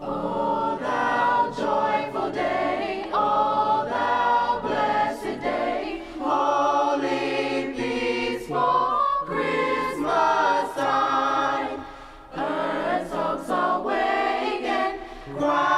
O thou joyful day, O thou blessed day, holy, peaceful Christmas time. Earth's hopes awaken, Christ